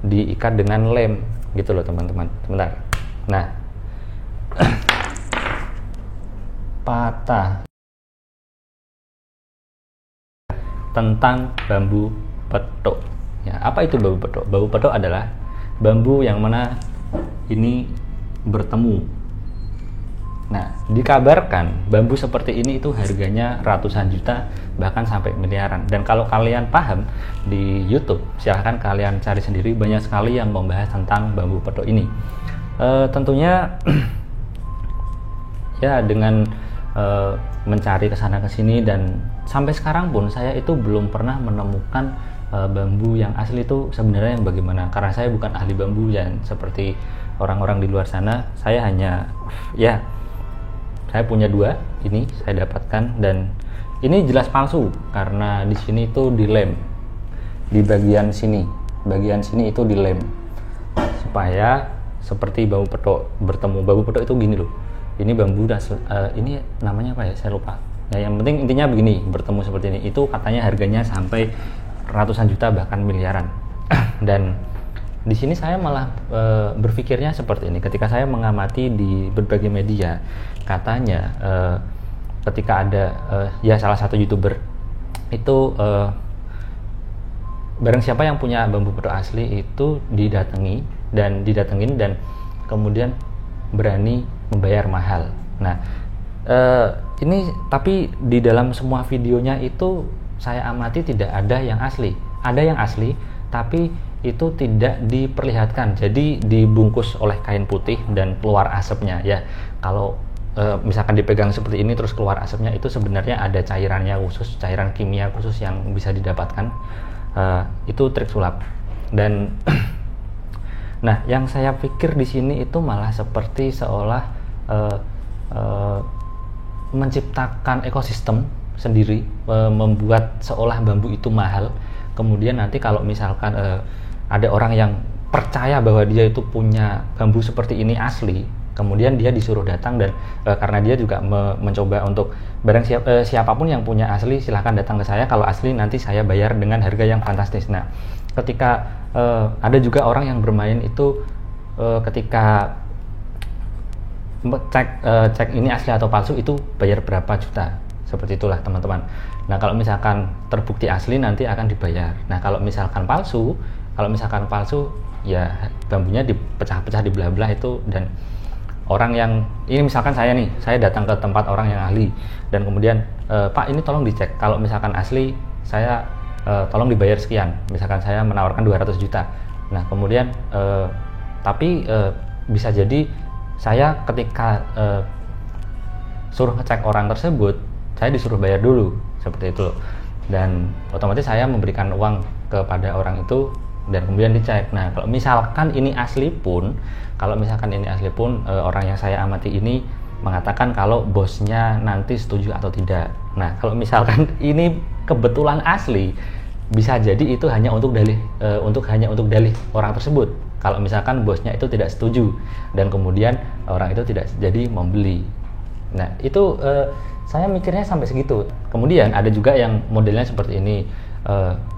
diikat dengan lem gitu loh teman-teman. Sebentar. Nah, patah tentang bambu petok. Ya, apa itu bambu petok? Bambu petok adalah bambu yang mana ini bertemu. Nah, dikabarkan bambu seperti ini itu harganya ratusan juta, bahkan sampai miliaran. Dan kalau kalian paham di YouTube, silahkan kalian cari sendiri, banyak sekali yang membahas tentang bambu petok ini. Tentunya ya dengan mencari kesana kesini, dan sampai sekarang pun saya itu belum pernah menemukan bambu yang asli itu sebenarnya yang bagaimana, karena saya bukan ahli bambu dan seperti orang-orang di luar sana. Saya hanya saya punya 2 ini saya dapatkan, dan ini jelas palsu karena di sini itu dilem, di bagian sini itu dilem supaya seperti bambu petok bertemu. Bambu petok itu gini loh, ini bambu ini namanya apa ya, saya lupa ya, yang penting intinya begini, bertemu seperti ini. Itu katanya harganya sampai ratusan juta bahkan miliaran. Dan di sini saya malah berpikirnya seperti ini ketika saya mengamati di berbagai media. Katanya ketika ada salah satu YouTuber itu barang siapa yang punya bambu petok asli itu didatengin dan kemudian berani membayar mahal. Nah, ini tapi di dalam semua videonya itu saya amati tidak ada yang asli. Ada yang asli tapi itu tidak diperlihatkan, jadi dibungkus oleh kain putih dan keluar asapnya ya. Kalau misalkan dipegang seperti ini terus keluar asapnya, itu sebenarnya ada cairannya khusus, cairan kimia khusus yang bisa didapatkan. Itu trik sulap. Dan nah, yang saya pikir di sini itu malah seperti seolah menciptakan ekosistem sendiri, membuat seolah bambu itu mahal. Kemudian nanti kalau misalkan ada orang yang percaya bahwa dia itu punya bambu seperti ini asli, kemudian dia disuruh datang, dan karena dia juga mencoba untuk siapapun yang punya asli silahkan datang ke saya, kalau asli nanti saya bayar dengan harga yang fantastis. Nah, ketika ada juga orang yang bermain itu ketika cek ini asli atau palsu itu bayar berapa juta, seperti itulah teman-teman. Nah, kalau misalkan terbukti asli nanti akan dibayar. Nah, kalau misalkan palsu ya bambunya dipecah-pecah, dibelah-belah itu. Dan orang yang ini, misalkan saya datang ke tempat orang yang ahli dan kemudian Pak ini tolong dicek, kalau misalkan asli saya tolong dibayar sekian, misalkan saya menawarkan 200 juta. Nah, kemudian tapi bisa jadi saya ketika suruh ngecek orang tersebut, saya disuruh bayar dulu, seperti itu. Dan otomatis saya memberikan uang kepada orang itu dan kemudian dicek. Nah, kalau misalkan ini asli pun orang yang saya amati ini mengatakan kalau bosnya nanti setuju atau tidak. Nah, kalau misalkan ini kebetulan asli, bisa jadi itu hanya untuk dalih orang tersebut. Kalau misalkan bosnya itu tidak setuju dan kemudian orang itu tidak jadi membeli. Nah, itu saya mikirnya sampai segitu. Kemudian ada juga yang modelnya seperti ini.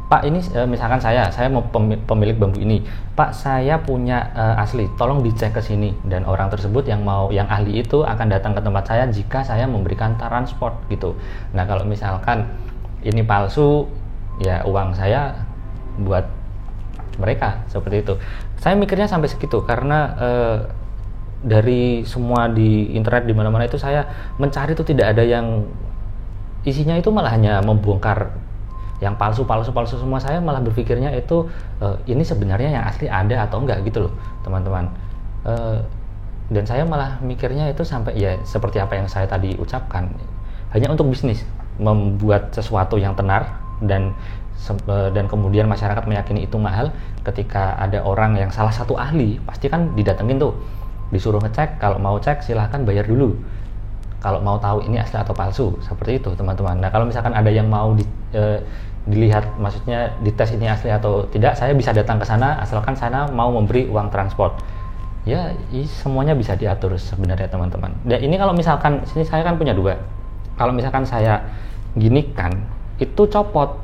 Pak, ini misalkan saya mau pemilik bambu ini. Pak, saya punya asli, tolong dicek ke sini. Dan orang tersebut yang ahli itu akan datang ke tempat saya jika saya memberikan transport gitu. Nah, kalau misalkan ini palsu, ya uang saya buat mereka, seperti itu. Saya mikirnya sampai segitu karena dari semua di internet di mana-mana itu saya mencari itu tidak ada yang isinya itu malah hanya membongkar yang palsu semua. Saya malah berpikirnya itu ini sebenarnya yang asli ada atau enggak gitu loh teman-teman. Dan saya malah mikirnya itu sampai ya seperti apa yang saya tadi ucapkan, hanya untuk bisnis, membuat sesuatu yang tenar dan kemudian masyarakat meyakini itu mahal. Ketika ada orang yang salah satu ahli, pasti kan didatengin tuh, disuruh ngecek. Kalau mau cek silahkan bayar dulu, kalau mau tahu ini asli atau palsu, seperti itu teman-teman. Nah, kalau misalkan ada yang mau dilihat, maksudnya dites ini asli atau tidak, saya bisa datang ke sana asalkan sana mau memberi uang transport. Ya, semuanya bisa diatur sebenarnya teman-teman. Dan ini kalau misalkan sini saya kan punya 2. Kalau misalkan saya ginikan itu copot.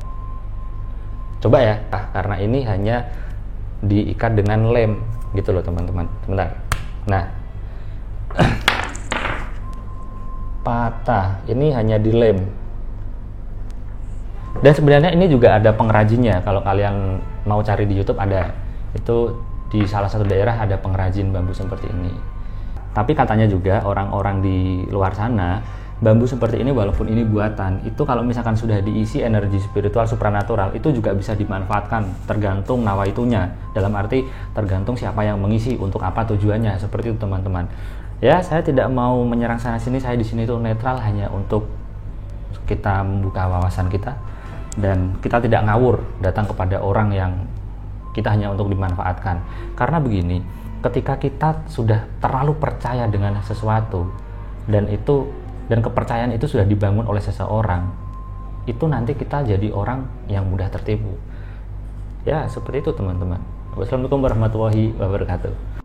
Coba ya, karena ini hanya diikat dengan lem gitu loh teman-teman. Sebentar. Nah, patah ini hanya dilem. Dan sebenarnya ini juga ada pengrajinnya. Kalau kalian mau cari di YouTube ada. Itu di salah satu daerah ada pengrajin bambu seperti ini. Tapi katanya juga orang-orang di luar sana, bambu seperti ini walaupun ini buatan, itu kalau misalkan sudah diisi energi spiritual supranatural, itu juga bisa dimanfaatkan tergantung nawaitunya. Dalam arti tergantung siapa yang mengisi, untuk apa tujuannya, seperti itu teman-teman. Ya, saya tidak mau menyerang sana sini, saya di sini itu netral, hanya untuk kita membuka wawasan kita dan kita tidak ngawur datang kepada orang yang kita hanya untuk dimanfaatkan. Karena begini, ketika kita sudah terlalu percaya dengan sesuatu dan kepercayaan itu sudah dibangun oleh seseorang, itu nanti kita jadi orang yang mudah tertipu. Ya, seperti itu teman-teman. Wassalamualaikum warahmatullahi wabarakatuh.